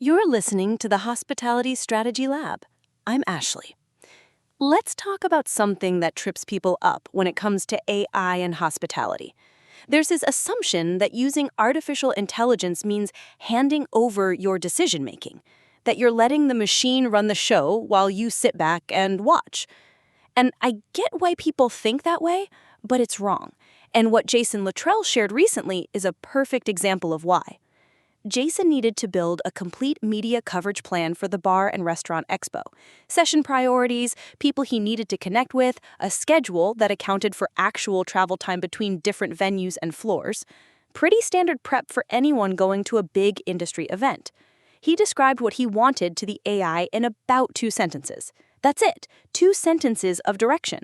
You're listening to the Hospitality Strategy Lab. I'm Ashley. Let's talk about something that trips people up when it comes to AI and hospitality. There's this assumption that using artificial intelligence means handing over your decision-making, that you're letting the machine run the show while you sit back and watch. And I get why people think that way, but it's wrong. And what Jason Littrell shared recently is a perfect example of why. Jason needed to build a complete media coverage plan for the Bar and Restaurant Expo. Session priorities, people he needed to connect with, a schedule that accounted for actual travel time between different venues and floors. Pretty standard prep for anyone going to a big industry event. He described what he wanted to the AI in about 2 sentences. That's it, 2 sentences of direction.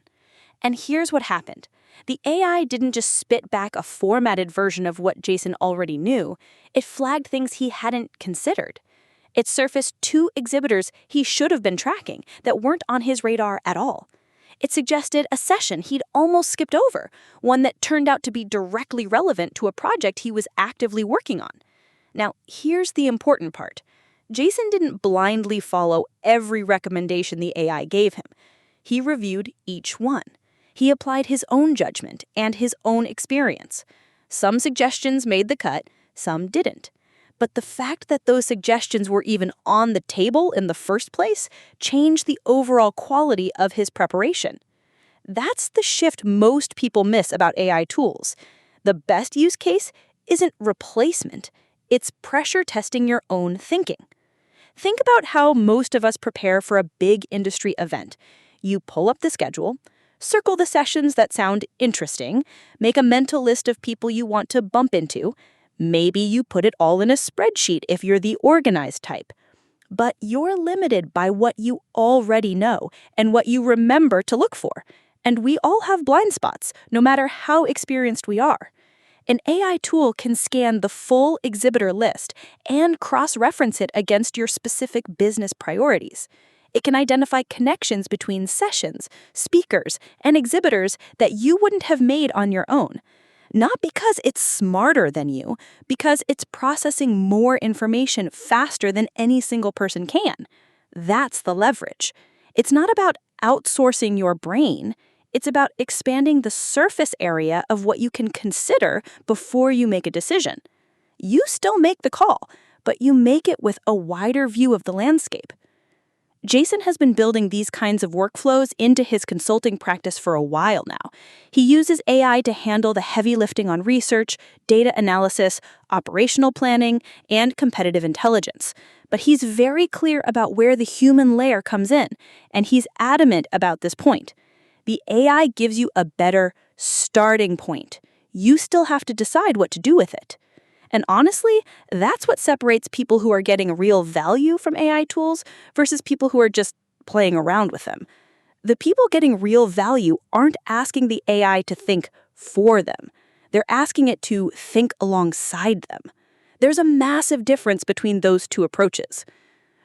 And here's what happened. The AI didn't just spit back a formatted version of what Jason already knew. It flagged things he hadn't considered. It surfaced 2 exhibitors he should have been tracking that weren't on his radar at all. It suggested a session he'd almost skipped over, one that turned out to be directly relevant to a project he was actively working on. Now, here's the important part. Jason didn't blindly follow every recommendation the AI gave him. He reviewed each one. He applied his own judgment and his own experience. Some suggestions made the cut, some didn't. But the fact that those suggestions were even on the table in the first place changed the overall quality of his preparation. That's the shift most people miss about AI tools. The best use case isn't replacement, it's pressure testing your own thinking. Think about how most of us prepare for a big industry event. You pull up the schedule, circle the sessions that sound interesting, make a mental list of people you want to bump into. Maybe you put it all in a spreadsheet if you're the organized type. But you're limited by what you already know and what you remember to look for. And we all have blind spots, no matter how experienced we are. An AI tool can scan the full exhibitor list and cross-reference it against your specific business priorities. It can identify connections between sessions, speakers, and exhibitors that you wouldn't have made on your own. Not because it's smarter than you, because it's processing more information faster than any single person can. That's the leverage. It's not about outsourcing your brain. It's about expanding the surface area of what you can consider before you make a decision. You still make the call, but you make it with a wider view of the landscape. Jason has been building these kinds of workflows into his consulting practice for a while now. He uses AI to handle the heavy lifting on research, data analysis, operational planning, and competitive intelligence. But he's very clear about where the human layer comes in, and he's adamant about this point. The AI gives you a better starting point. You still have to decide what to do with it. And honestly, that's what separates people who are getting real value from AI tools versus people who are just playing around with them. The people getting real value aren't asking the AI to think for them. They're asking it to think alongside them. There's a massive difference between those 2 approaches.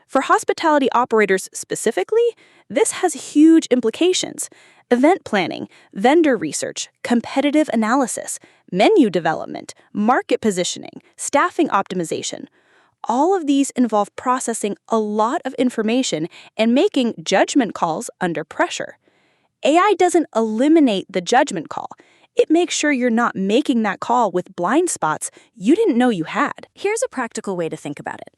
For hospitality operators specifically, this has huge implications. Event planning, vendor research, competitive analysis, menu development, market positioning, staffing optimization. All of these involve processing a lot of information and making judgment calls under pressure. AI doesn't eliminate the judgment call. It makes sure you're not making that call with blind spots you didn't know you had. Here's a practical way to think about it.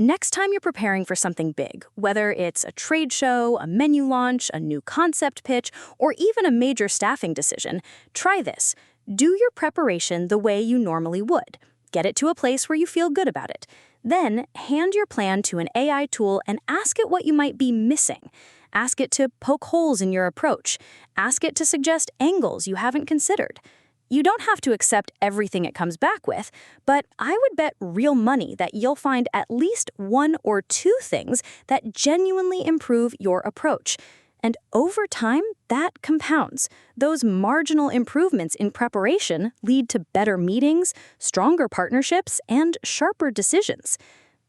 Next time you're preparing for something big, whether it's a trade show, a menu launch, a new concept pitch, or even a major staffing decision, try this. Do your preparation the way you normally would. Get it to a place where you feel good about it. Then, hand your plan to an AI tool and ask it what you might be missing. Ask it to poke holes in your approach. Ask it to suggest angles you haven't considered. You don't have to accept everything it comes back with, but I would bet real money that you'll find at least 1 or 2 things that genuinely improve your approach. And over time, that compounds. Those marginal improvements in preparation lead to better meetings, stronger partnerships, and sharper decisions.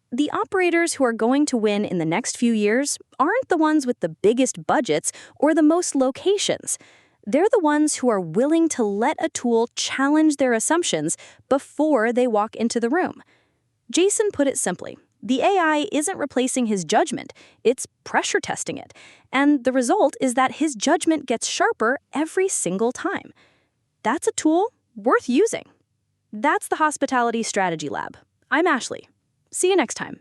The operators who are going to win in the next few years aren't the ones with the biggest budgets or the most locations. They're the ones who are willing to let a tool challenge their assumptions before they walk into the room. Jason put it simply, The AI isn't replacing his judgment, it's pressure testing it. And the result is that his judgment gets sharper every single time. That's a tool worth using. That's the Hospitality Strategy Lab. I'm Ashley. See you next time.